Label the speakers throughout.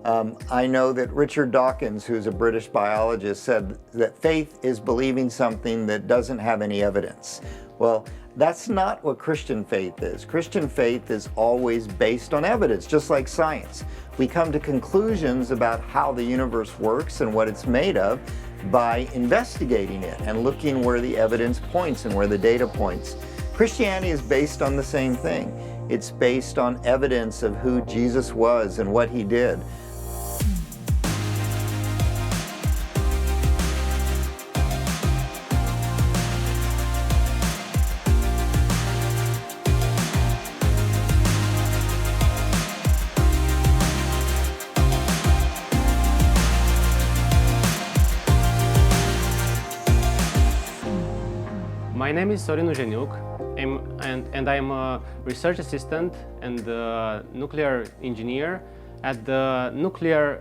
Speaker 1: I know that Richard Dawkins, who's a British biologist, said that faith is believing something that doesn't have any evidence. Well, that's not what Christian faith is. Christian faith is always based on evidence, just like science. We come to conclusions about how the universe works and what it's made of by investigating it and looking where the evidence points and where the data points. Christianity is based on the same thing. It's based on evidence of who Jesus was and what he did.
Speaker 2: My name is Sorin Ujeniuc, and I'm a research assistant and nuclear engineer at the Nuclear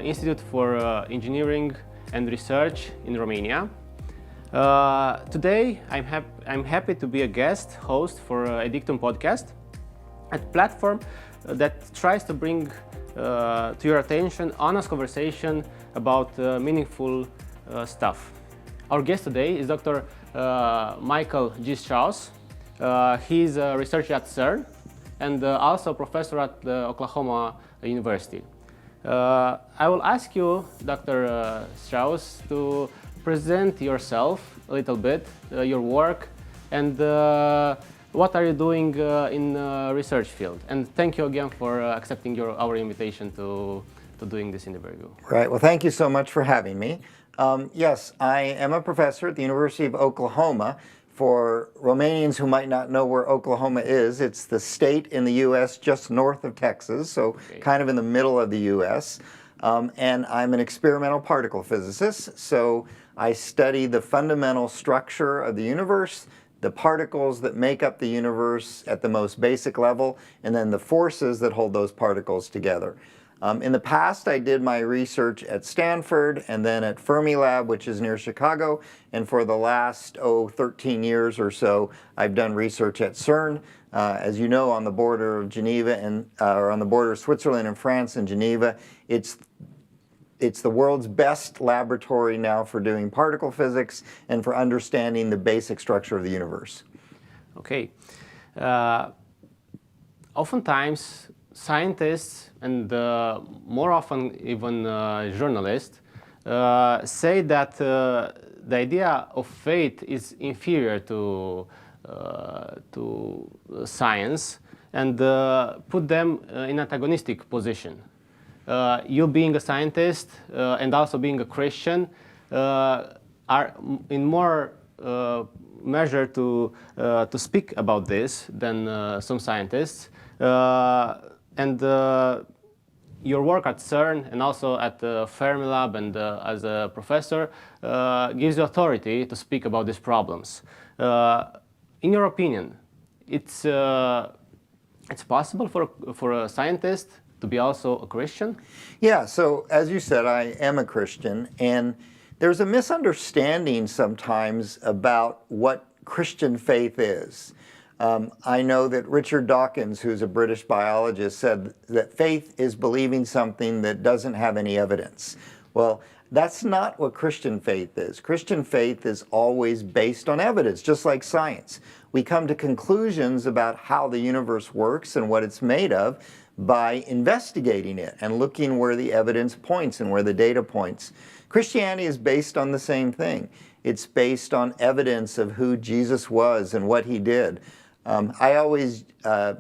Speaker 2: Institute for Engineering and Research in Romania. Today, I'm happy to be a guest host for Edictum podcast, a platform that tries to bring to your attention honest conversation about meaningful stuff. Our guest today is Dr. Michael G. Strauss. He's a researcher at CERN and also a professor at the Oklahoma University. I will ask you, Dr. Strauss, to present yourself a little bit, your work, and what are you doing in research field. And thank you again for accepting our invitation to doing this interview.
Speaker 1: Right. Well, thank you so much for having me. Yes, I am a professor at the University of Oklahoma. For Romanians who might not know where Oklahoma is, it's the state in the U.S. just north of Texas, so kind of in the middle of the U.S. And I'm an experimental particle physicist, so I study the fundamental structure of the universe, the particles that make up the universe at the most basic level, and then the forces that hold those particles together. In the past, I did my research at Stanford and then at Fermilab, which is near Chicago. And for the last, 13 years or so, I've done research at CERN, as you know, on the border of Geneva and or on the border of Switzerland and France and Geneva. It's the world's best laboratory now for doing particle physics and for understanding the basic structure of the universe.
Speaker 2: Okay. Oftentimes, scientists and more often even journalists say that the idea of faith is inferior to science and put them in antagonistic position. You being a scientist and also being a Christian are in more measure to speak about this than some scientists. And your work at CERN and also at the Fermilab and as a professor gives you authority to speak about these problems. In your opinion, it's possible for a scientist to be also a Christian?
Speaker 1: Yeah, so as you said, I am a Christian, and there's a misunderstanding sometimes about what Christian faith is. I know that Richard Dawkins, who's a British biologist, said that faith is believing something that doesn't have any evidence. Well, that's not what Christian faith is. Christian faith is always based on evidence, just like science. We come to conclusions about how the universe works and what it's made of by investigating it and looking where the evidence points and where the data points. Christianity is based on the same thing. It's based on evidence of who Jesus was and what he did. I always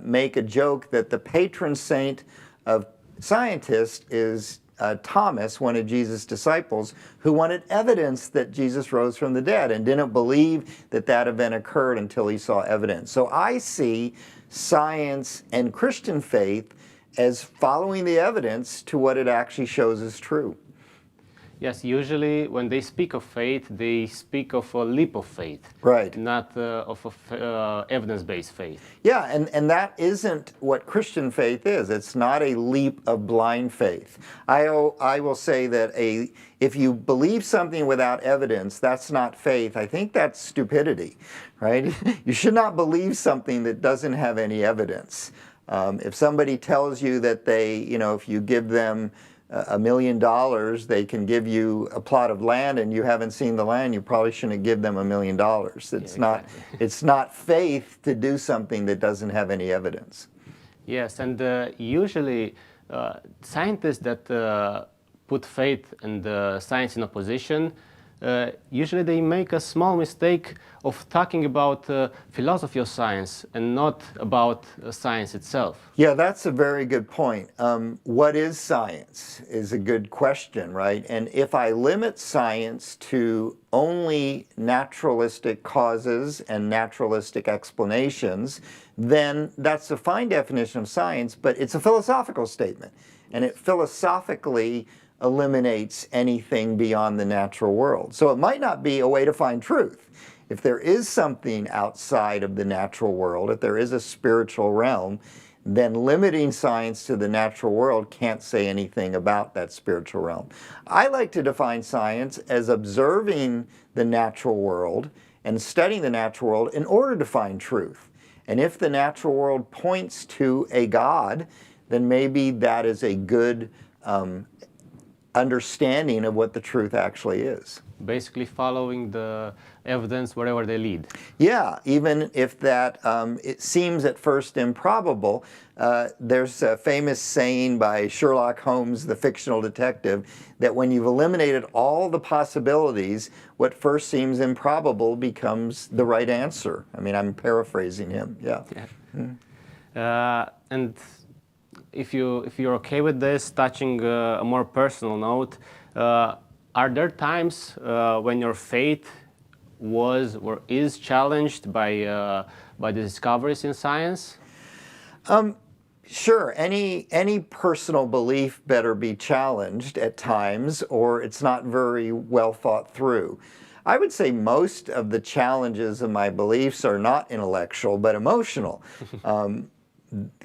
Speaker 1: make a joke that the patron saint of scientists is Thomas, one of Jesus' disciples, who wanted evidence that Jesus rose from the dead and didn't believe that that event occurred until he saw evidence. So I see science and Christian faith as following the evidence to what it actually shows is true.
Speaker 2: Yes, usually when they speak of faith, they speak of a leap of faith,
Speaker 1: right?
Speaker 2: Not of evidence-based faith.
Speaker 1: Yeah, and that isn't what Christian faith is. It's not a leap of blind faith. I will say that if you believe something without evidence, that's not faith. I think that's stupidity, right? You should not believe something that doesn't have any evidence. If somebody tells you that if you give them $1,000,000, they can give you a plot of land and you haven't seen the land, you probably shouldn't give them $1,000,000. It's not faith to do something that doesn't have any evidence.
Speaker 2: Yes, and usually scientists that put faith and science in opposition, usually they make a small mistake of talking about philosophy of science and not about science itself.
Speaker 1: Yeah, that's a very good point. What is science is a good question, right? And if I limit science to only naturalistic causes and naturalistic explanations, then that's a fine definition of science, but it's a philosophical statement. And it philosophically eliminates anything beyond the natural world. So it might not be a way to find truth. If there is something outside of the natural world, if there is a spiritual realm, then limiting science to the natural world can't say anything about that spiritual realm. I like to define science as observing the natural world and studying the natural world in order to find truth. And if the natural world points to a God, then maybe that is a good understanding of what the truth actually is.
Speaker 2: Basically following the evidence wherever they lead.
Speaker 1: Yeah, even if that it seems at first improbable. There's a famous saying by Sherlock Holmes, the fictional detective, that when you've eliminated all the possibilities, what first seems improbable becomes the right answer. I mean, I'm paraphrasing him. Yeah.
Speaker 2: And if you're okay with this, touching a more personal note, are there times when your faith was or is challenged by the discoveries in science?
Speaker 1: Sure. Any personal belief better be challenged at times, or it's not very well thought through. I would say most of the challenges of my beliefs are not intellectual, but emotional.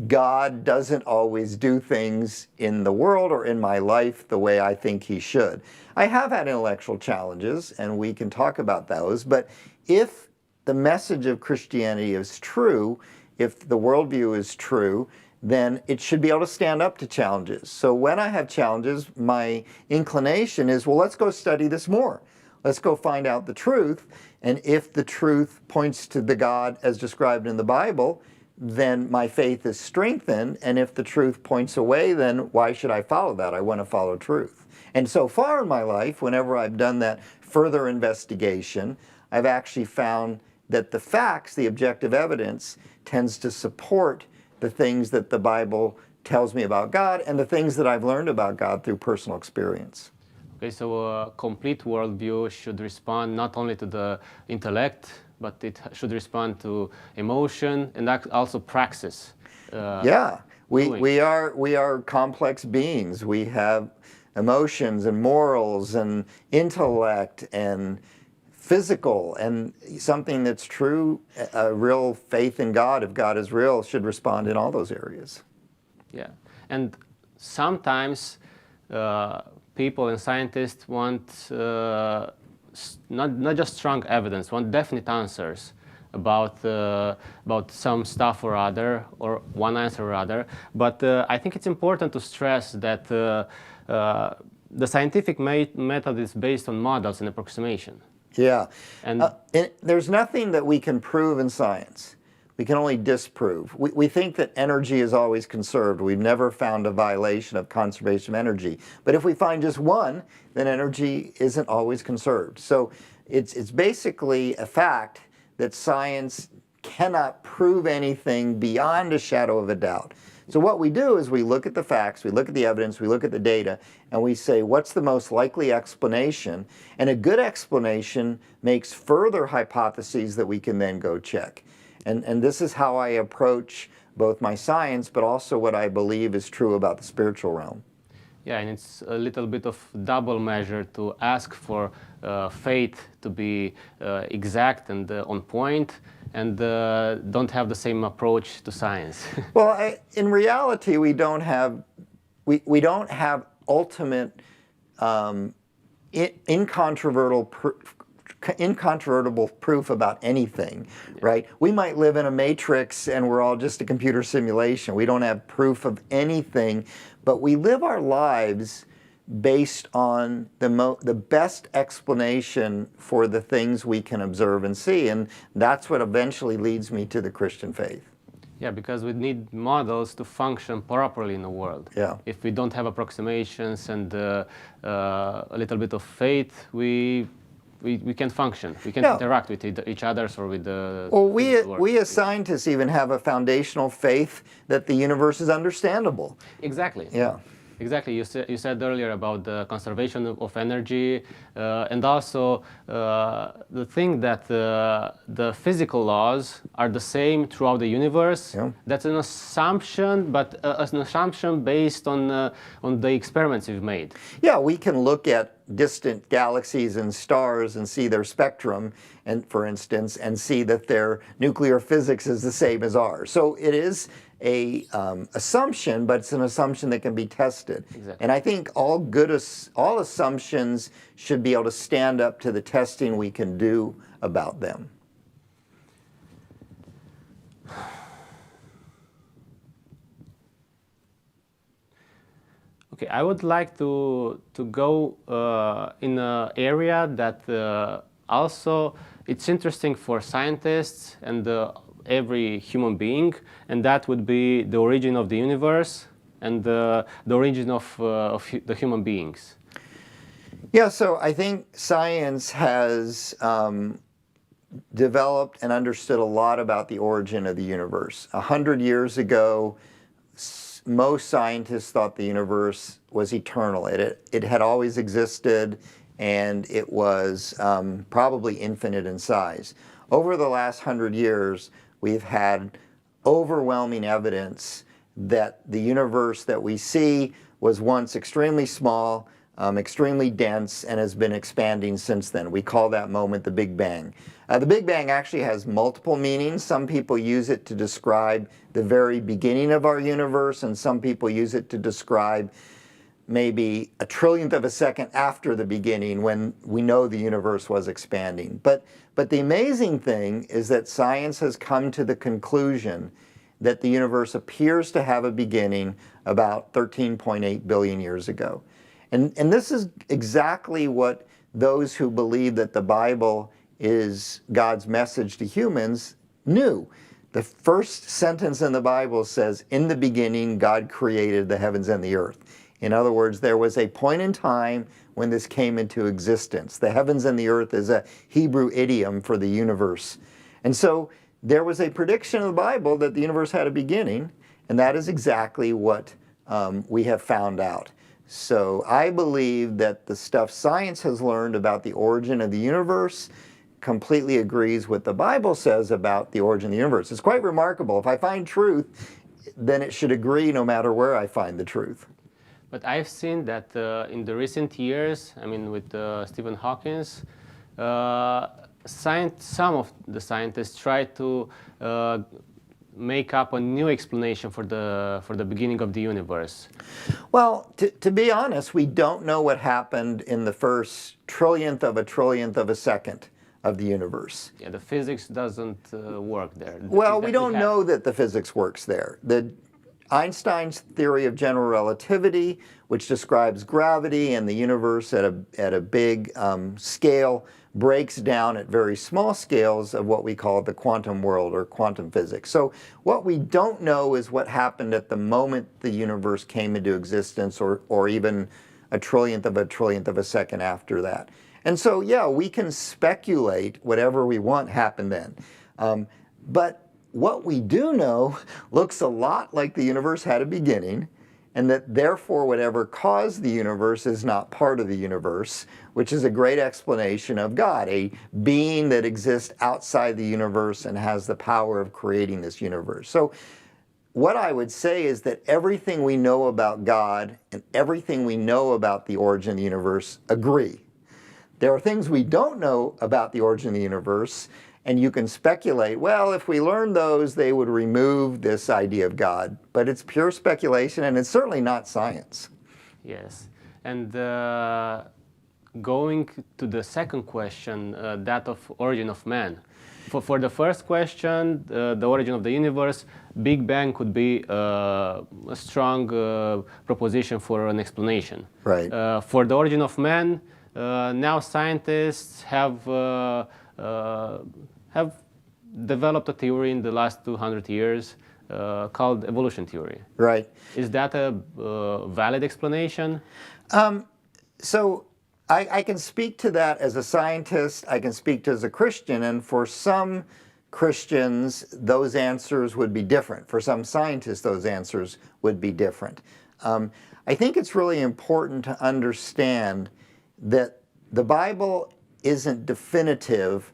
Speaker 1: God doesn't always do things in the world or in my life the way I think he should. I have had intellectual challenges, and we can talk about those, but if the message of Christianity is true, if the worldview is true, then it should be able to stand up to challenges. So when I have challenges, my inclination is, well, let's go study this more. Let's go find out the truth, and if the truth points to the God as described in the Bible, then my faith is strengthened, and if the truth points away, then why should I follow that? I want to follow truth. And so far in my life, whenever I've done that further investigation, I've actually found that the facts, the objective evidence, tends to support the things that the Bible tells me about God and the things that I've learned about God through personal experience.
Speaker 2: Okay, so a complete worldview should respond not only to the intellect, but it should respond to emotion and also praxis.
Speaker 1: Yeah, we are complex beings. We have emotions and morals and intellect and physical, and something that's true, a real faith in God, if God is real, should respond in all those areas.
Speaker 2: Yeah, and sometimes people and scientists want not just strong evidence, want definite answers about some stuff or other, or one answer or other. But I think it's important to stress that the scientific method is based on models and approximation.
Speaker 1: Yeah,
Speaker 2: and
Speaker 1: there's nothing that we can prove in science. We can only disprove. We think that energy is always conserved. We've never found a violation of conservation of energy. But if we find just one, then energy isn't always conserved. So it's basically a fact that science cannot prove anything beyond a shadow of a doubt. So what we do is we look at the facts, we look at the evidence, we look at the data, and we say, what's the most likely explanation? And a good explanation makes further hypotheses that we can then go check. And this is how I approach both my science, but also what I believe is true about the spiritual realm.
Speaker 2: Yeah, and it's a little bit of double measure to ask for faith to be exact and on point, and don't have the same approach to science.
Speaker 1: Well, in reality, we don't have ultimate incontrovertible proof about anything, right? We might live in a matrix and we're all just a computer simulation. We don't have proof of anything, but we live our lives based on the best explanation for the things we can observe and see. And that's what eventually leads me to the Christian faith.
Speaker 2: Yeah, because we need models to function properly in the world.
Speaker 1: Yeah.
Speaker 2: If we don't have approximations and a little bit of faith, we can't function. We can't interact with each other or with the.
Speaker 1: Well, we as scientists even have a foundational faith that the universe is understandable.
Speaker 2: Exactly.
Speaker 1: Yeah.
Speaker 2: Exactly. You said earlier about the conservation of energy, and also the thing that the physical laws are the same throughout the universe.
Speaker 1: Yeah.
Speaker 2: That's an assumption, but an assumption based on the experiments we've made.
Speaker 1: Yeah, we can look at distant galaxies and stars and see their spectrum, and for instance, and see that their nuclear physics is the same as ours. So it is a assumption, but it's an assumption that can be tested.
Speaker 2: Exactly.
Speaker 1: And I think all assumptions should be able to stand up to the testing we can do about them.
Speaker 2: Okay, I would like to go in an area that also it's interesting for scientists and every human being, and that would be the origin of the universe and the origin of the human beings.
Speaker 1: Yeah, so I think science has developed and understood a lot about the origin of the universe. 100 years ago, most scientists thought the universe was eternal. It had always existed, and it was probably infinite in size. Over the last 100 years, we've had overwhelming evidence that the universe that we see was once extremely small, extremely dense, and has been expanding since then. We call that moment the Big Bang. The Big Bang actually has multiple meanings. Some people use it to describe the very beginning of our universe, and some people use it to describe maybe a trillionth of a second after the beginning when we know the universe was expanding. But the amazing thing is that science has come to the conclusion that the universe appears to have a beginning about 13.8 billion years ago. And this is exactly what those who believe that the Bible is God's message to humans knew. The first sentence in the Bible says, "In the beginning, God created the heavens and the earth." In other words, there was a point in time when this came into existence. The heavens and the earth is a Hebrew idiom for the universe. And so there was a prediction in the Bible that the universe had a beginning, and that is exactly what we have found out. So I believe that the stuff science has learned about the origin of the universe completely agrees with the Bible says about the origin of the universe. It's quite remarkable. If I find truth, then it should agree no matter where I find the truth.
Speaker 2: But I've seen that in the recent years, I mean, with Stephen Hawking, some of the scientists try to make up a new explanation for the beginning of the universe.
Speaker 1: Well, to be honest, we don't know what happened in the first trillionth of a second of the universe.
Speaker 2: Yeah, the physics doesn't work there.
Speaker 1: Well, we don't know that the physics works there. Einstein's theory of general relativity, which describes gravity and the universe at a big scale, breaks down at very small scales of what we call the quantum world or quantum physics. So what we don't know is what happened at the moment the universe came into existence, or even a trillionth of a second after that. And so, yeah, we can speculate whatever we want happened then. But what we do know looks a lot like the universe had a beginning, and that therefore whatever caused the universe is not part of the universe, which is a great explanation of God, a being that exists outside the universe and has the power of creating this universe. So what I would say is that everything we know about God and everything we know about the origin of the universe agree. There are things we don't know about the origin of the universe, and you can speculate, well, if we learned those, they would remove this idea of God. But it's pure speculation, and it's certainly not science.
Speaker 2: Yes. And going to the second question, that of origin of man. For the first question, the origin of the universe, Big Bang could be a strong proposition for an explanation.
Speaker 1: Right.
Speaker 2: For the origin of man, now scientists have developed a theory in the last 200 years called evolution theory.
Speaker 1: Right.
Speaker 2: Is that a valid explanation?
Speaker 1: So I can speak to that as a scientist, I can speak to as a Christian, and for some Christians, those answers would be different. For some scientists, those answers would be different. I think it's really important to understand that the Bible isn't definitive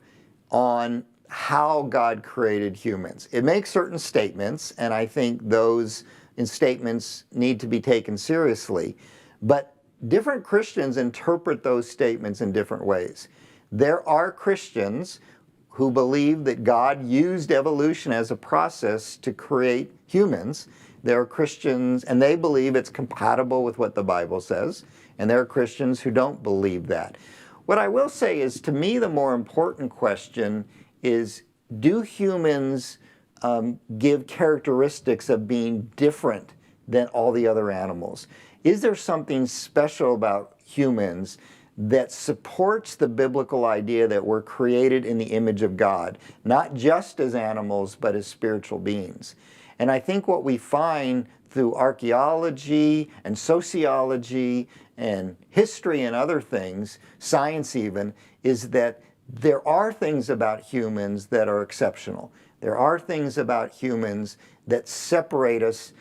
Speaker 1: on how God created humans. It makes certain statements, and I think those statements need to be taken seriously. But different Christians interpret those statements in different ways. There are Christians who believe that God used evolution as a process to create humans. There are Christians, and they believe it's compatible with what the Bible says, and there are Christians who don't believe that. What I will say is, to me, the more important question is, do humans give characteristics of being different than all the other animals? Is there something special about humans that supports the biblical idea that we're created in the image of God, not just as animals, but as spiritual beings? And I think what we find through archaeology and sociology and history and other things, science even, is that there are things about humans that are exceptional. There are things about humans that separate us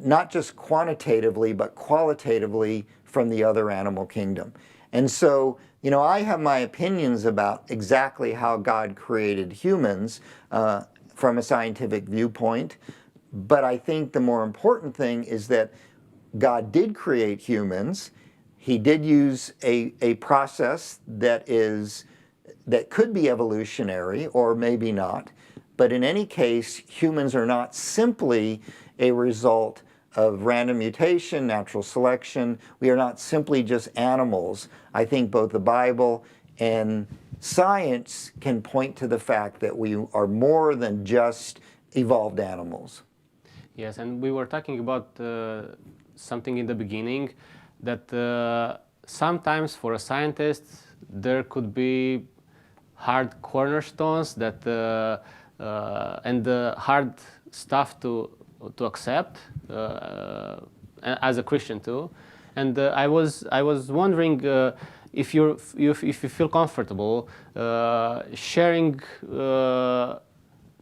Speaker 1: not just quantitatively, but qualitatively from the other animal kingdom. And so, you know, I have my opinions about exactly how God created humans from a scientific viewpoint, but I think the more important thing is that God did create humans. He did use a process that could be evolutionary or maybe not, but in any case, humans are not simply a result of random mutation, natural selection. We are not simply just animals. I think both the Bible and science can point to the fact that we are more than just evolved animals.
Speaker 2: Yes, and we were talking about something in the beginning, that sometimes for a scientist there could be hard cornerstones that and the hard stuff to accept as a Christian too. And I was wondering if you feel comfortable sharing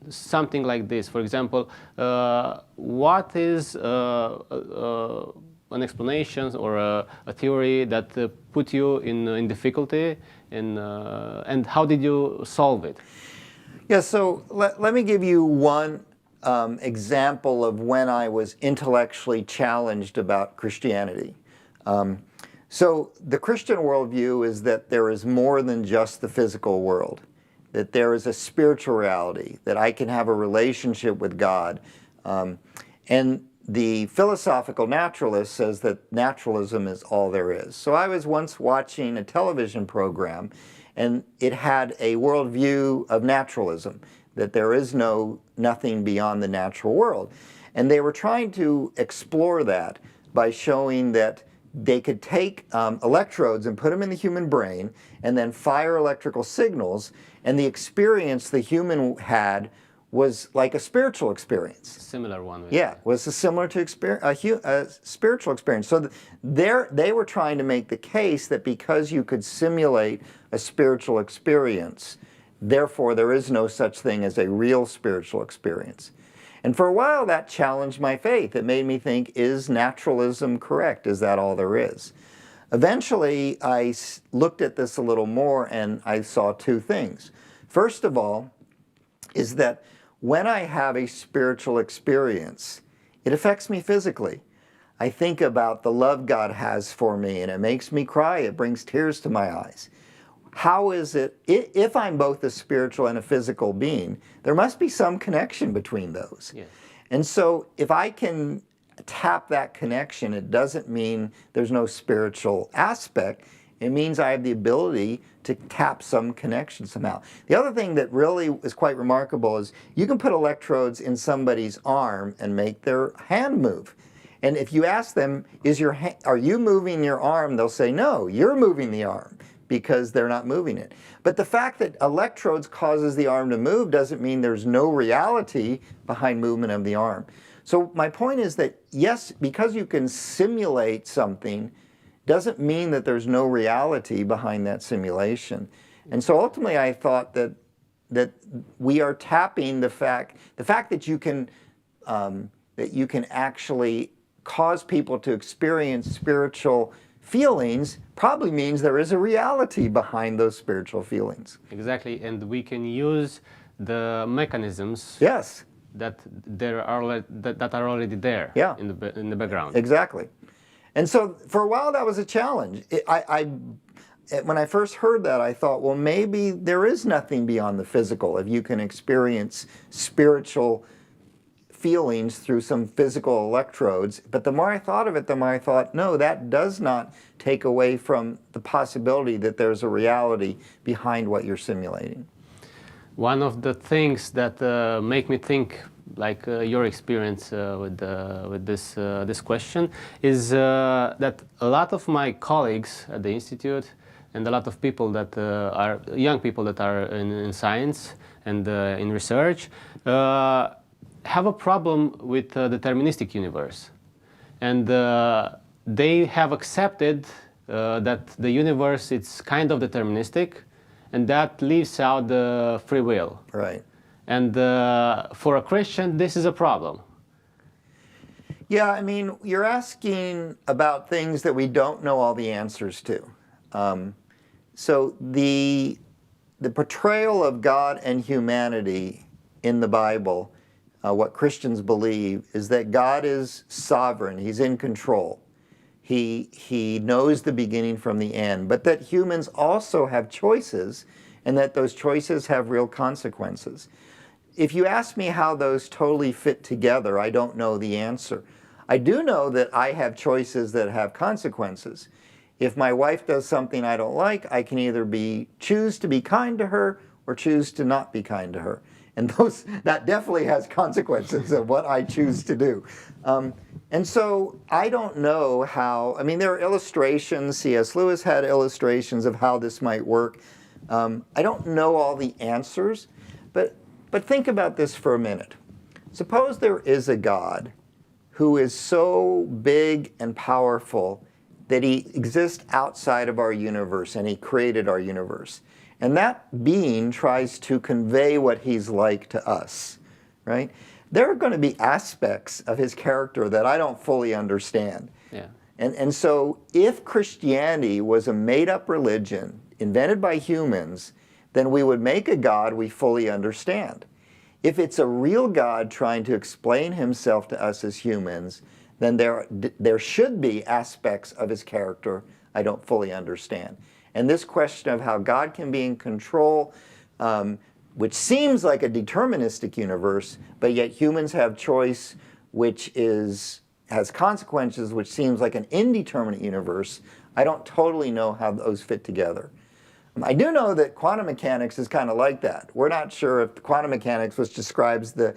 Speaker 2: something like this. For example, what is an explanation or a theory that put you in difficulty, and how did you solve it?
Speaker 1: Yeah, so let me give you one example of when I was intellectually challenged about Christianity. So the Christian worldview is that there is more than just the physical world, that there is a spiritual reality, that I can have a relationship with God. And the philosophical naturalist says that naturalism is all there is. So I was once watching a television program, and it had a worldview of naturalism, that there is nothing beyond the natural world. And they were trying to explore that by showing that they could take electrodes and put them in the human brain and then fire electrical signals, and the experience the human had was like a spiritual experience.
Speaker 2: Similar one.
Speaker 1: Yeah, was similar to a spiritual experience. So they were trying to make the case that because you could simulate a spiritual experience, therefore there is no such thing as a real spiritual experience. And for a while that challenged my faith. It made me think, is naturalism correct? Is that all there is? Eventually I looked at this a little more and I saw two things. First of all is that when I have a spiritual experience, it affects me physically. I think about the love God has for me and it makes me cry. It brings tears to my eyes. How is it, if I'm both a spiritual and a physical being, there must be some connection between those.
Speaker 2: Yeah.
Speaker 1: And so if I can tap that connection, it doesn't mean there's no spiritual aspect. It means I have the ability to tap some connection somehow. The other thing that really is quite remarkable is you can put electrodes in somebody's arm and make their hand move. And if you ask them, are you moving your arm? They'll say, no, you're moving the arm, because they're not moving it. But the fact that electrodes causes the arm to move doesn't mean there's no reality behind movement of the arm. So my point is that, yes, because you can simulate something, doesn't mean that there's no reality behind that simulation. And so ultimately I thought that we are tapping the fact that you can actually cause people to experience spiritual feelings probably means there is a reality behind those spiritual feelings.
Speaker 2: Exactly, and we can use the mechanisms
Speaker 1: Yes.
Speaker 2: that are already there,
Speaker 1: Yeah.
Speaker 2: in the background.
Speaker 1: Exactly. And so for a while that was a challenge. When I first heard that, I thought, well, maybe there is nothing beyond the physical if you can experience spiritual feelings through some physical electrodes. But the more I thought of it, the more I thought, no, that does not take away from the possibility that there's a reality behind what you're simulating.
Speaker 2: One of the things that make me think, like your experience with this question, is that a lot of my colleagues at the Institute and a lot of people that are young people that are in science and in research have a problem with the deterministic universe. And they have accepted that the universe is kind of deterministic, and that leaves out the free will.
Speaker 1: Right.
Speaker 2: And for a Christian, this is a problem.
Speaker 1: Yeah, I mean, you're asking about things that we don't know all the answers to. So the portrayal of God and humanity in the Bible, what Christians believe, is that God is sovereign. He's in control. He knows the beginning from the end, but that humans also have choices, and that those choices have real consequences. If you ask me how those totally fit together, I don't know the answer. I do know that I have choices that have consequences. If my wife does something I don't like, I can either choose to be kind to her or choose to not be kind to her. And that definitely has consequences of what I choose to do. And so I don't know how, I mean, there are illustrations. C.S. Lewis had illustrations of how this might work. I don't know all the answers, but think about this for a minute. Suppose there is a God who is so big and powerful that he exists outside of our universe and he created our universe. And that being tries to convey what he's like to us, right? There are going to be aspects of his character that I don't fully understand.
Speaker 2: Yeah.
Speaker 1: And so if Christianity was a made-up religion invented by humans, then we would make a God we fully understand. If it's a real God trying to explain himself to us as humans, then there should be aspects of his character I don't fully understand. And this question of how God can be in control, which seems like a deterministic universe, but yet humans have choice, which has consequences, which seems like an indeterminate universe, I don't totally know how those fit together. I do know that quantum mechanics is kind of like that. We're not sure if quantum mechanics, which describes the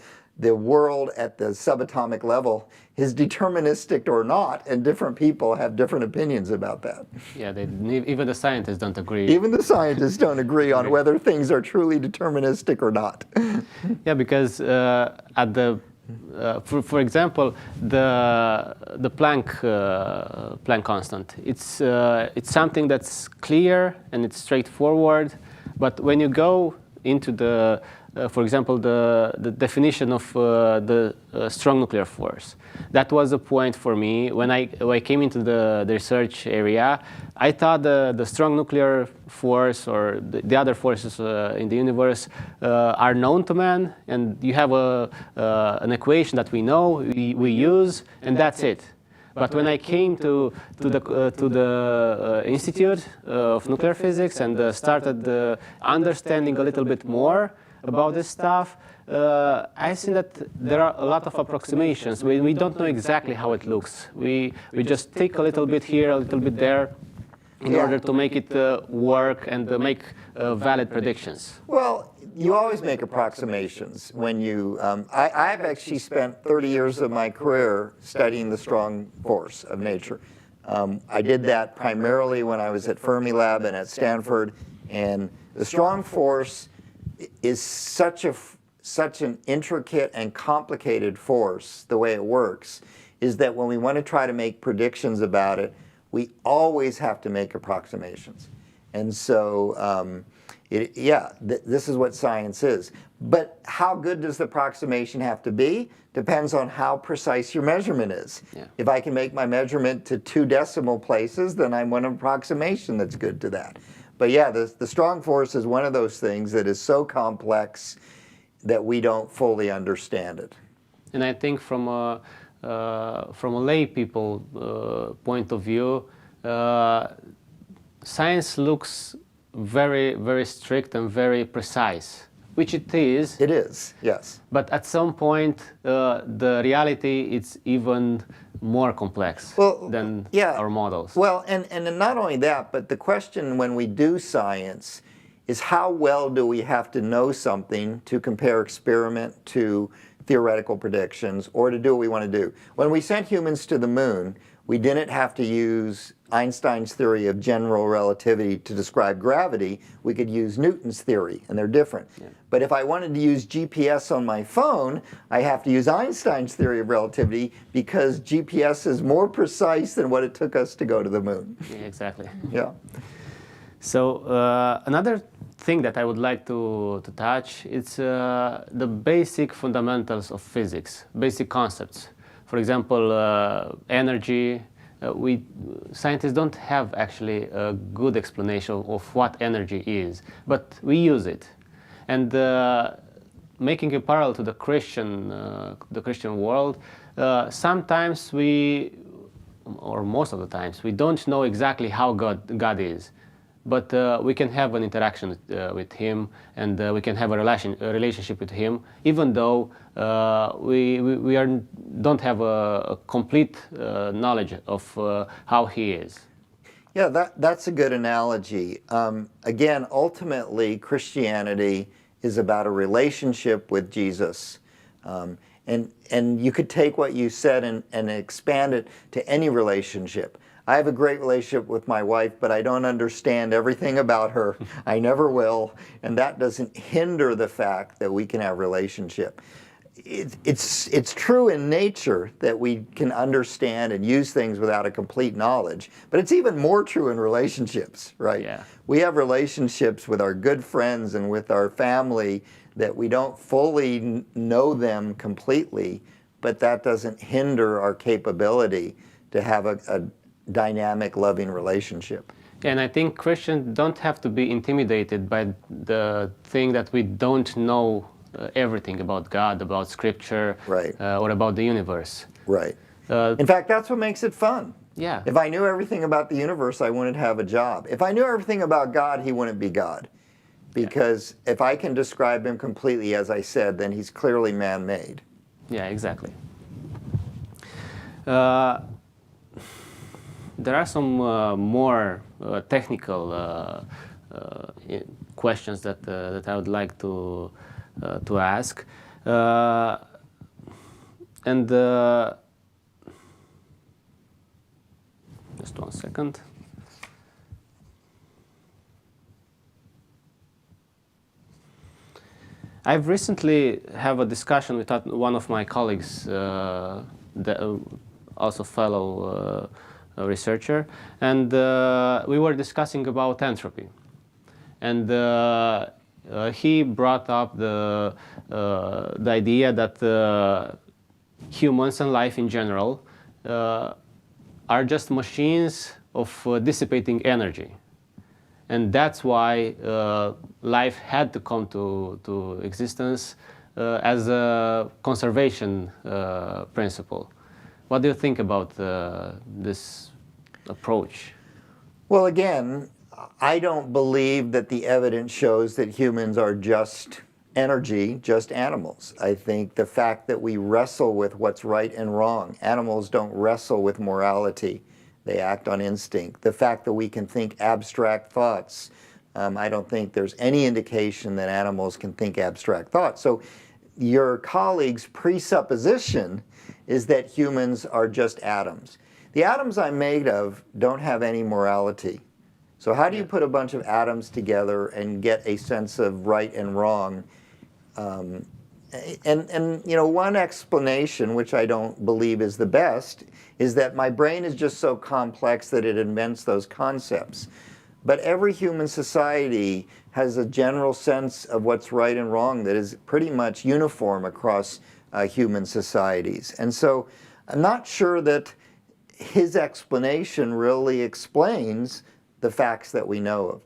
Speaker 1: world at the subatomic level, is deterministic or not, and different people have different opinions about that.
Speaker 2: Yeah, even the scientists don't agree.
Speaker 1: Even the scientists don't agree on whether things are truly deterministic or not.
Speaker 2: Yeah, because for example, the Planck constant, it's something that's clear and it's straightforward, but when you go into for example, the definition of the strong nuclear force. That was a point for me. When I came into the research area, I thought the strong nuclear force or the other forces in the universe are known to man, and you have an equation that we know, we use, and that's it. But when I came to the Institute of Nuclear Physics and started understanding a little bit more about this stuff, I see that there are a lot of approximations. We don't know exactly how it looks. We just take a little bit here, a little bit there. in order to make it work and make valid predictions?
Speaker 1: Well, you always make approximations when you, I've actually spent 30 years of my career studying the strong force of nature. I did that primarily when I was at Fermilab and at Stanford, and the strong force is such an intricate and complicated force. The way it works is that when we want to try to make predictions about it, we always have to make approximations. And so, this is what science is. But how good does the approximation have to be? Depends on how precise your measurement is.
Speaker 2: Yeah.
Speaker 1: If I can make my measurement to 2 decimal places, then I want an approximation that's good to that. But yeah, the strong force is one of those things that is so complex that we don't fully understand it.
Speaker 2: And I think from a lay people point of view, science looks very, very strict and very precise, which it is.
Speaker 1: It is, yes.
Speaker 2: But at some point, the reality is even more complex than our models.
Speaker 1: Well, and not only that, but the question when we do science is how well do we have to know something to compare experiment to theoretical predictions or to do what we want to do. When we sent humans to the moon, we didn't have to use Einstein's theory of general relativity to describe gravity. We could use Newton's theory, and they're different. Yeah. But if I wanted to use GPS on my phone, I have to use Einstein's theory of relativity because GPS is more precise than what it took us to go to the moon.
Speaker 2: Yeah, exactly.
Speaker 1: Yeah.
Speaker 2: So another thing that I would like to touch is the basic fundamentals of physics, basic concepts. For example, energy. Scientists don't have actually a good explanation of what energy is, but we use it. And making a parallel to the Christian world, sometimes or most of the times, we don't know exactly how God is. But we can have an interaction with Him, and we can have a relationship with Him, even though we don't have a complete knowledge of how He is.
Speaker 1: Yeah, that's a good analogy. Again, ultimately, Christianity is about a relationship with Jesus. And you could take what you said and expand it to any relationship. I have a great relationship with my wife, but I don't understand everything about her. I never will, and that doesn't hinder the fact that we can have a relationship. It's true in nature that we can understand and use things without a complete knowledge, but it's even more true in relationships, right?
Speaker 2: Yeah.
Speaker 1: We have relationships with our good friends and with our family that we don't fully know them completely, but that doesn't hinder our capability to have a dynamic, loving relationship.
Speaker 2: And I think Christians don't have to be intimidated by the thing that we don't know everything about God, about Scripture,
Speaker 1: right.
Speaker 2: Or about the universe.
Speaker 1: Right. In fact, that's what makes it fun.
Speaker 2: Yeah.
Speaker 1: If I knew everything about the universe, I wouldn't have a job. If I knew everything about God, He wouldn't be God. Because if I can describe Him completely, as I said, then He's clearly man-made.
Speaker 2: Yeah, exactly. There are some more technical questions that I would like to ask, and just 1 second. I've recently have a discussion with one of my colleagues, also fellow researcher, and we were discussing about entropy, and he brought up the idea that humans and life in general are just machines of dissipating energy, and that's why life had to come to existence as a conservation principle. What do you think about this approach?
Speaker 1: Well, again, I don't believe that the evidence shows that humans are just energy, just animals. I think the fact that we wrestle with what's right and wrong, animals don't wrestle with morality. They act on instinct. The fact that we can think abstract thoughts, I don't think there's any indication that animals can think abstract thoughts. So your colleague's presupposition is that humans are just atoms. The atoms I'm made of don't have any morality. So how do you put a bunch of atoms together and get a sense of right and wrong? And you know, one explanation, which I don't believe is the best, is that my brain is just so complex that it invents those concepts. But every human society has a general sense of what's right and wrong that is pretty much uniform across human societies. And so I'm not sure that his explanation really explains the facts that we know of.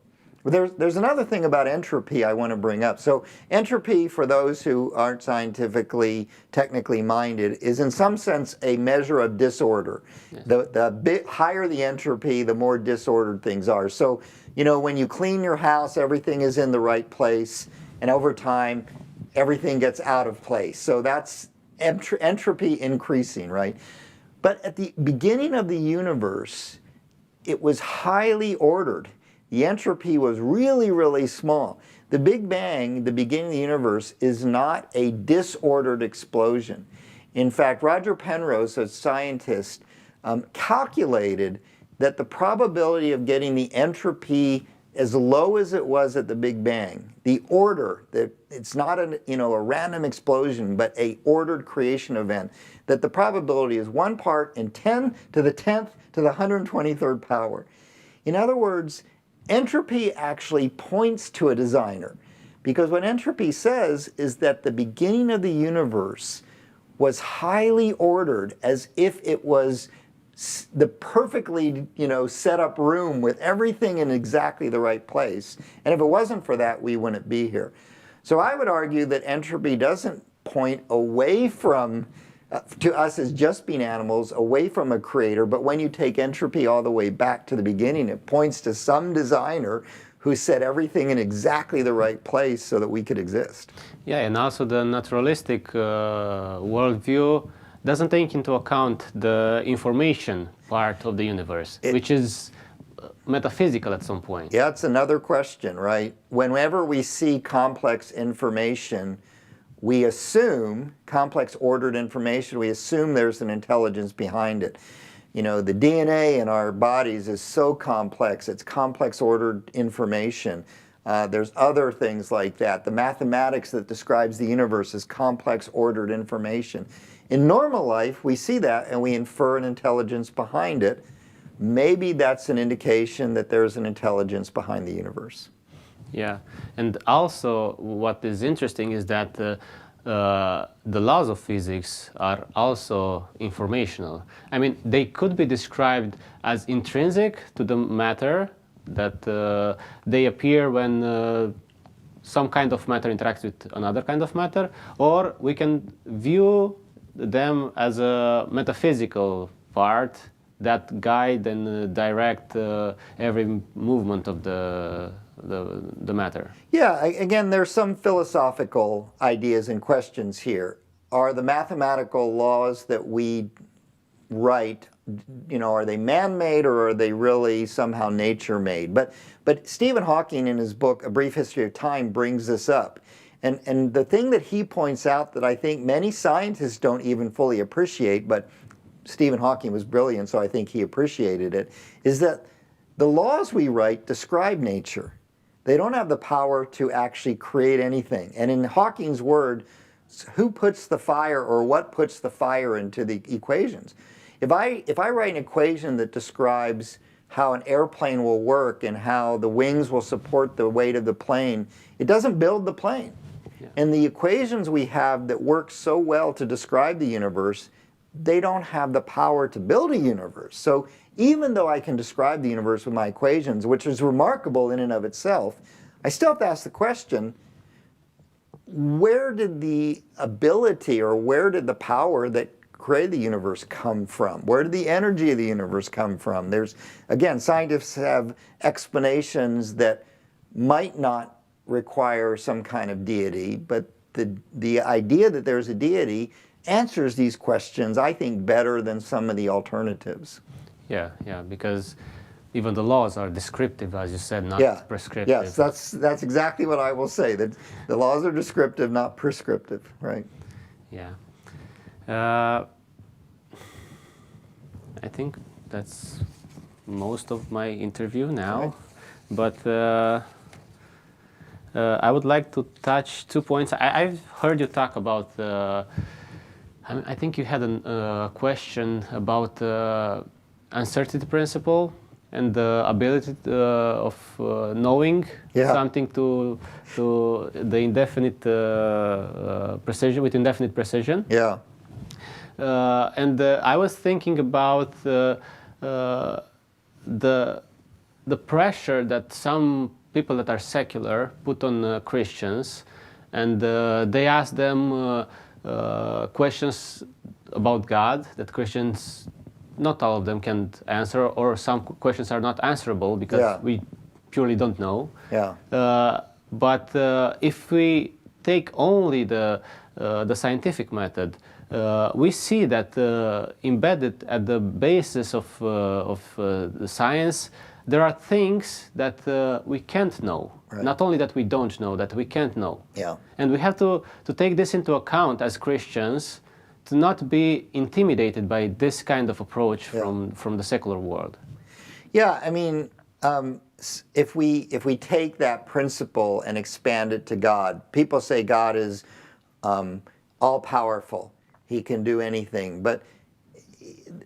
Speaker 1: There's another thing about entropy I want to bring up. So entropy, for those who aren't scientifically, technically minded, is in some sense a measure of disorder. Yes. The bit higher the entropy, the more disordered things are. So, you know, when you clean your house, everything is in the right place, and over time, everything gets out of place. So that's entropy increasing, right? But at the beginning of the universe, it was highly ordered. The entropy was really, really small. The Big Bang, the beginning of the universe, is not a disordered explosion. In fact, Roger Penrose, a scientist, calculated that the probability of getting the entropy as low as it was at the Big Bang, the order, that it's not a random explosion, but a ordered creation event, that the probability is 1 part in 10 to the 10th to the 123rd power. In other words, entropy actually points to a designer, because what entropy says is that the beginning of the universe was highly ordered, as if it was the perfectly set up room with everything in exactly the right place. And if it wasn't for that, we wouldn't be here. So I would argue that entropy doesn't point away from to us as just being animals, away from a creator, but when you take entropy all the way back to the beginning, it points to some designer who set everything in exactly the right place so that we could exist.
Speaker 2: Yeah, and also the naturalistic worldview doesn't take into account the information part of the universe, which is metaphysical at some point.
Speaker 1: Yeah, it's another question, right? Whenever we see complex information, we assume, complex ordered information, we assume there's an intelligence behind it. You know, the DNA in our bodies is so complex, it's complex ordered information. There's other things like that. The mathematics that describes the universe is complex ordered information. In normal life, we see that and we infer an intelligence behind it. Maybe that's an indication that there's an intelligence behind the universe.
Speaker 2: Yeah, and also what is interesting is that the laws of physics are also informational. I mean, they could be described as intrinsic to the matter, that they appear when some kind of matter interacts with another kind of matter, or we can view them as a metaphysical part that guide and direct every movement of the matter.
Speaker 1: Yeah, again, there's some philosophical ideas and questions here. Are the mathematical laws that we write, are they man-made or are they really somehow nature-made? But Stephen Hawking, in his book, A Brief History of Time, brings this up. And the thing that he points out that I think many scientists don't even fully appreciate, but Stephen Hawking was brilliant, so I think he appreciated it, is that the laws we write describe nature. They don't have the power to actually create anything. And in Hawking's word, who puts the fire or what puts the fire into the equations? If I write an equation that describes how an airplane will work and how the wings will support the weight of the plane, it doesn't build the plane. Yeah. And the equations we have that work so well to describe the universe, they don't have the power to build a universe. So even though I can describe the universe with my equations, which is remarkable in and of itself, I still have to ask the question, where did the ability or where did the power that created the universe come from? Where did the energy of the universe come from? There's, again, scientists have explanations that might not require some kind of deity, but the idea that there's a deity answers these questions, I think, better than some of the alternatives.
Speaker 2: Yeah, because even the laws are descriptive, as you said, not
Speaker 1: Yeah.
Speaker 2: prescriptive.
Speaker 1: Yes, that's exactly what I will say, that the laws are descriptive, not prescriptive, right?
Speaker 2: Yeah. I think that's most of my interview now.
Speaker 1: Right.
Speaker 2: But I would like to touch 2 points. I've heard you talk about, I think you had a question about uncertainty principle and the ability of knowing something to the indefinite precision, with indefinite precision.
Speaker 1: Yeah.
Speaker 2: And I was thinking about the pressure that some people that are secular put on Christians, and they ask them questions about God that Christians, not all of them, can answer, or some questions are not answerable because we purely don't know.
Speaker 1: Yeah.
Speaker 2: But if we take only the scientific method, we see that embedded at the basis of the science, there are things that we can't know.
Speaker 1: Right.
Speaker 2: Not only that we don't know, that we can't know.
Speaker 1: Yeah.
Speaker 2: And we have to take this into account as Christians, to not be intimidated by this kind of approach from the secular world.
Speaker 1: Yeah, I mean, if we take that principle and expand it to God, people say God is all-powerful. He can do anything, but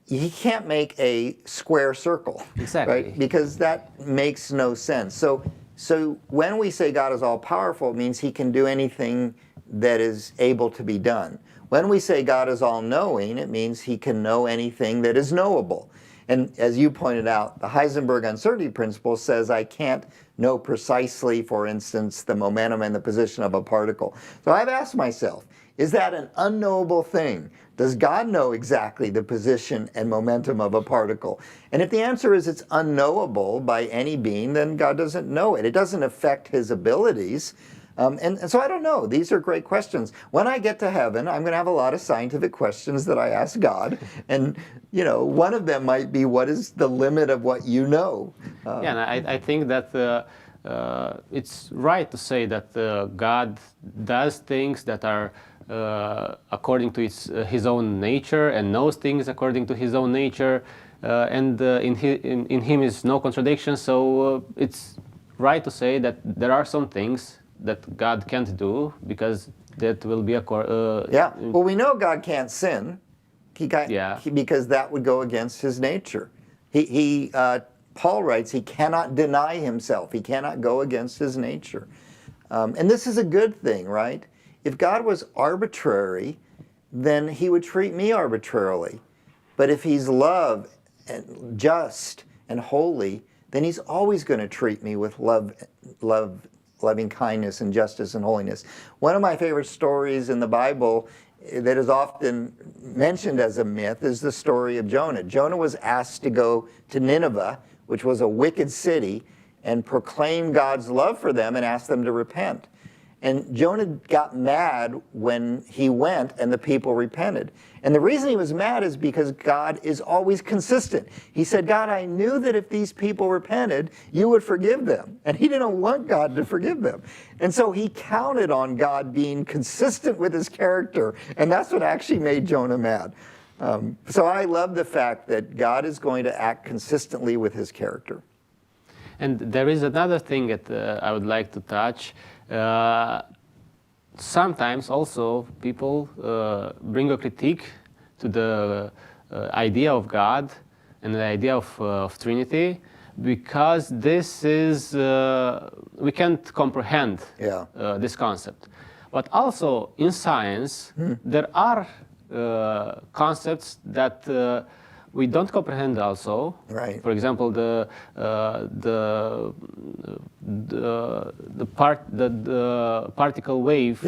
Speaker 1: he can't make a square circle.
Speaker 2: Exactly.
Speaker 1: Right? Because that makes no sense. So when we say God is all-powerful, it means he can do anything that is able to be done. When we say God is all-knowing, it means he can know anything that is knowable. And as you pointed out, the Heisenberg uncertainty principle says I can't know precisely, for instance, the momentum and the position of a particle. So I've asked myself, is that an unknowable thing? Does God know exactly the position and momentum of a particle? And if the answer is it's unknowable by any being, then God doesn't know it. It doesn't affect his abilities. And so I don't know. These are great questions. When I get to heaven, I'm going to have a lot of scientific questions that I ask God. And, you know, one of them might be, what is the limit of what you know?
Speaker 2: Yeah, and I think that it's right to say that God does things that are according to his own nature, and knows things according to his own nature, and in him is no contradiction. So it's right to say that there are some things that God can't do, because that will be
Speaker 1: yeah. Well, we know God can't sin. Because that would go against his nature. Paul writes he cannot deny himself. He cannot go against his nature. And this is a good thing, right? If God was arbitrary, then he would treat me arbitrarily. But if he's love and just and holy, then he's always going to treat me with loving kindness and justice and holiness. One of my favorite stories in the Bible that is often mentioned as a myth is the story of Jonah. Jonah was asked to go to Nineveh, which was a wicked city, and proclaim God's love for them and ask them to repent. And Jonah got mad when he went and the people repented. And the reason he was mad is because God is always consistent. He said, God, I knew that if these people repented, you would forgive them. And he didn't want God to forgive them. And so he counted on God being consistent with his character. And that's what actually made Jonah mad. So I love the fact that God is going to act consistently with his character.
Speaker 2: And there is another thing that I would like to touch. Sometimes also people bring a critique to the idea of God and the idea of Trinity, because this is, we can't comprehend this concept. But also in science, there are concepts that we don't comprehend also.
Speaker 1: Right.
Speaker 2: For example, the particle wave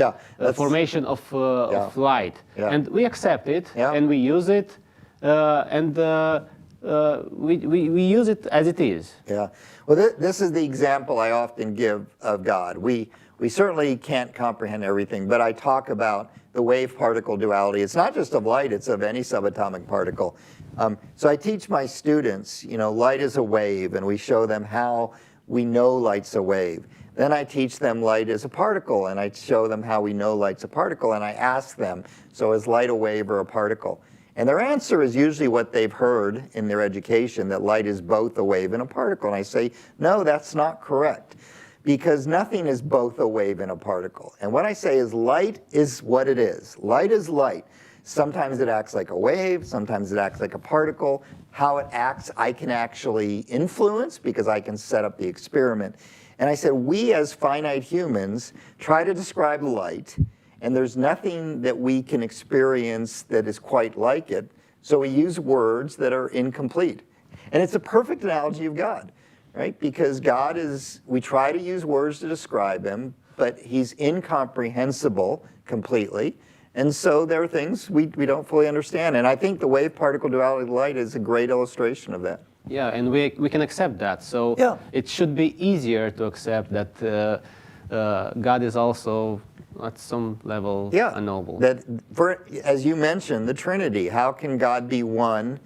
Speaker 2: formation of light, and we accept it and we use it, and we use it as it is.
Speaker 1: Yeah. Well, this is the example I often give of God. We certainly can't comprehend everything, but I talk about the wave-particle duality. It's not just of light, it's of any subatomic particle. So I teach my students, light is a wave, and we show them how we know light's a wave. Then I teach them light is a particle, and I show them how we know light's a particle, and I ask them, so is light a wave or a particle? And their answer is usually what they've heard in their education, that light is both a wave and a particle. And I say, no, that's not correct, because nothing is both a wave and a particle. And what I say is light is what it is. Light is light. Sometimes it acts like a wave, sometimes it acts like a particle. How it acts, I can actually influence because I can set up the experiment. And I said, we as finite humans try to describe light, and there's nothing that we can experience that is quite like it, so we use words that are incomplete. And it's a perfect analogy of God, right? Because God is, we try to use words to describe him, but he's incomprehensible completely. And so there are things we don't fully understand. And I think the wave-particle duality of light is a great illustration of that.
Speaker 2: Yeah, and we can accept that. So
Speaker 1: yeah.
Speaker 2: It should be easier to accept that God is also at some level unknowable.
Speaker 1: That as you mentioned, the Trinity, how can God be one,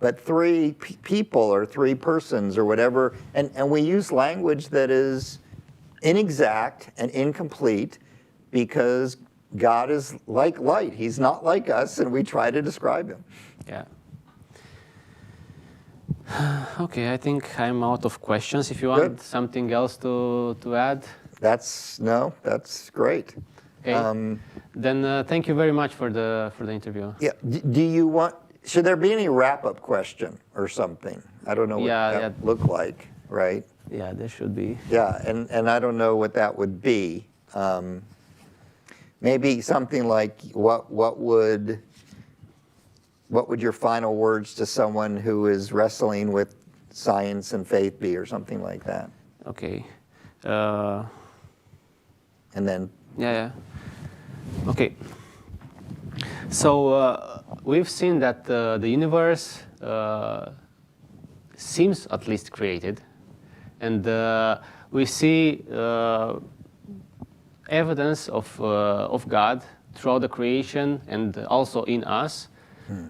Speaker 1: but three people or three persons or whatever? And we use language that is inexact and incomplete because God is like light. He's not like us, and we try to describe him.
Speaker 2: Yeah. Okay, I think I'm out of questions. If you want something else to add.
Speaker 1: That's great.
Speaker 2: Okay. Then thank you very much for the interview.
Speaker 1: Yeah. Do you want? Should there be any wrap-up question or something? I don't know what that would look like, right?
Speaker 2: Yeah, there should be.
Speaker 1: Yeah, and I don't know what that would be. Maybe something like what would your final words to someone who is wrestling with science and faith be, or something like that?
Speaker 2: Okay.
Speaker 1: And then.
Speaker 2: Yeah. Okay. So we've seen that the universe seems at least created, and we see evidence of God throughout the creation and also in us.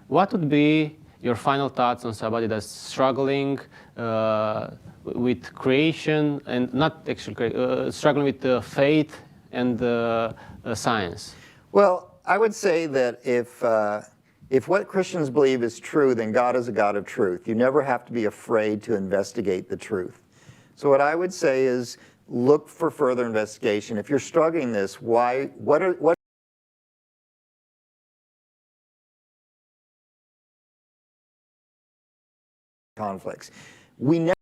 Speaker 2: What would be your final thoughts on somebody that's struggling with creation and not actually struggling with faith and science?
Speaker 1: Well, I would say that if what Christians believe is true, then God is a God of truth. You never have to be afraid to investigate the truth. So what I would say is look for further investigation. If you're struggling this, what conflicts? We never.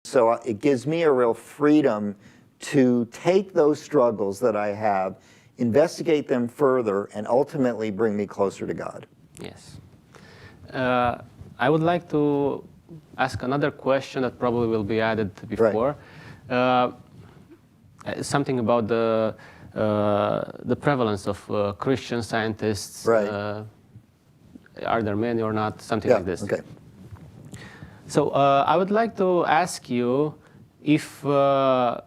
Speaker 1: So it gives me a real freedom to take those struggles that I have, investigate them further, and ultimately bring me closer to God.
Speaker 2: Yes. I would like to ask another question that probably will be added before. Right. Something about the prevalence of Christian scientists.
Speaker 1: Right.
Speaker 2: Are there many or not? Something like this.
Speaker 1: Okay.
Speaker 2: So I would like to ask you if the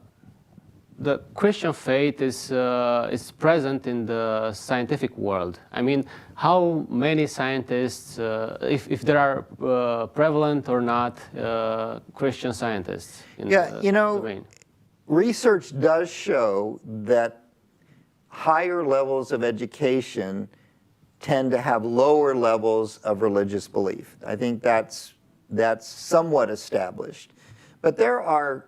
Speaker 2: Christian faith is present in the scientific world. I mean, how many scientists, if there are prevalent or not, Christian scientists in the domain?
Speaker 1: Research does show that higher levels of education tend to have lower levels of religious belief. I think that's somewhat established. But there are,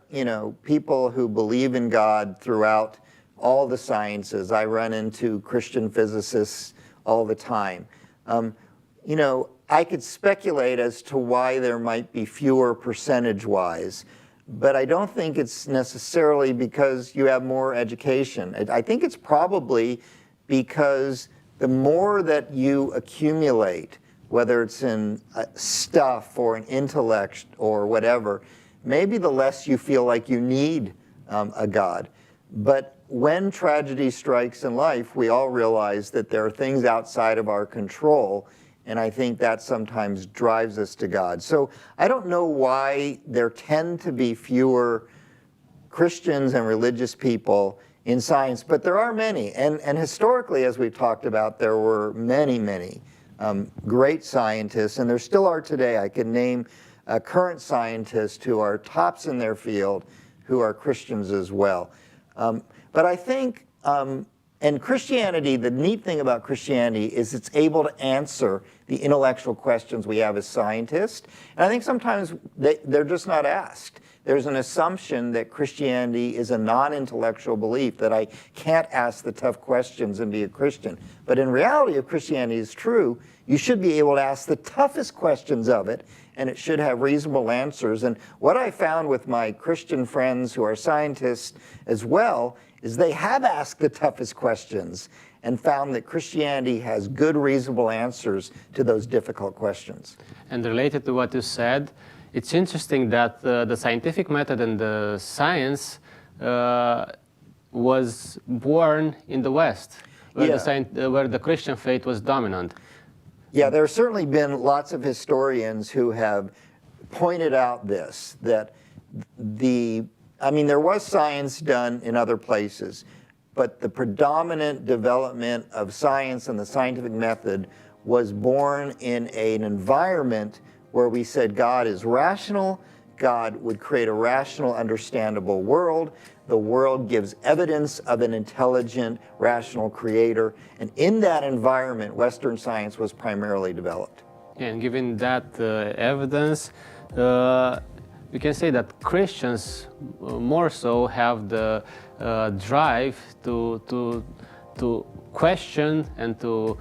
Speaker 1: people who believe in God throughout all the sciences. I run into Christian physicists all the time. I could speculate as to why there might be fewer percentage-wise, but I don't think it's necessarily because you have more education. I think it's probably because the more that you accumulate, whether it's in stuff or an intellect or whatever, maybe the less you feel like you need a God. But when tragedy strikes in life, we all realize that there are things outside of our control, and I think that sometimes drives us to God. So I don't know why there tend to be fewer Christians and religious people in science, but there are many. And historically, as we've talked about, there were many great scientists, and there still are today. I can name current scientists who are tops in their field who are Christians as well. But I think, and Christianity, the neat thing about Christianity is it's able to answer the intellectual questions we have as scientists. And I think sometimes they're just not asked. There's an assumption that Christianity is a non-intellectual belief, that I can't ask the tough questions and be a Christian. But in reality, if Christianity is true, you should be able to ask the toughest questions of it, and it should have reasonable answers. And what I found with my Christian friends who are scientists as well is they have asked the toughest questions and found that Christianity has good, reasonable answers to those difficult questions.
Speaker 2: And related to what you said, it's interesting that the scientific method and the science was born in the West, where, where the Christian faith was dominant.
Speaker 1: Yeah, there have certainly been lots of historians who have pointed out this, that there was science done in other places, but the predominant development of science and the scientific method was born in an environment where we said God is rational, God would create a rational, understandable world. The world gives evidence of an intelligent, rational creator. And in that environment, Western science was primarily developed.
Speaker 2: And given that evidence, we can say that Christians more so have the drive to question and to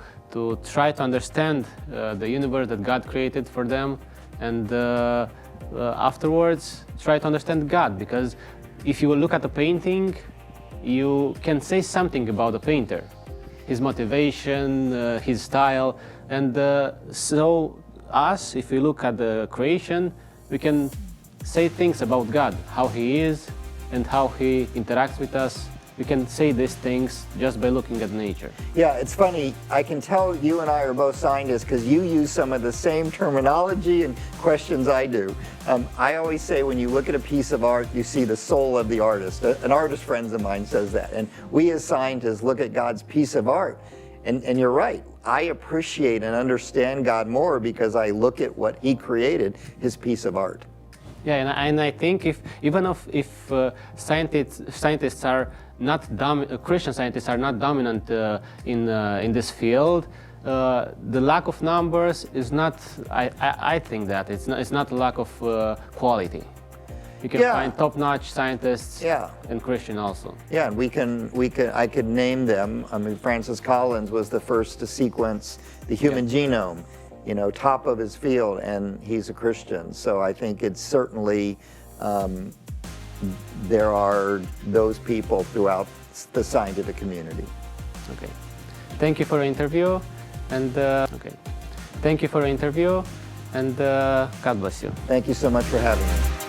Speaker 2: try to understand the universe that God created for them, and afterwards try to understand God. Because if you look at a painting, you can say something about the painter, his motivation, his style, and so us, if we look at the creation, we can say things about God, how He is and how He interacts with us. We can say these things just by looking at nature.
Speaker 1: Yeah, it's funny. I can tell you and I are both scientists because you use some of the same terminology and questions I do. I always say when you look at a piece of art, you see the soul of the artist. An artist friend of mine says that. And we as scientists look at God's piece of art. And you're right. I appreciate and understand God more because I look at what He created, His piece of art.
Speaker 2: Yeah, and I think if scientists are not Christian scientists are not dominant in this field, the lack of numbers is not. I think that it's not a lack of quality. You can find top-notch scientists and Christian also. Yeah,
Speaker 1: and I could name them. I mean, Francis Collins was the first to sequence the human genome. You know, top of his field, and he's a Christian. So I think it's certainly, there are those people throughout the scientific community.
Speaker 2: Okay. Thank you for the interview, and God bless you.
Speaker 1: Thank you so much for having me.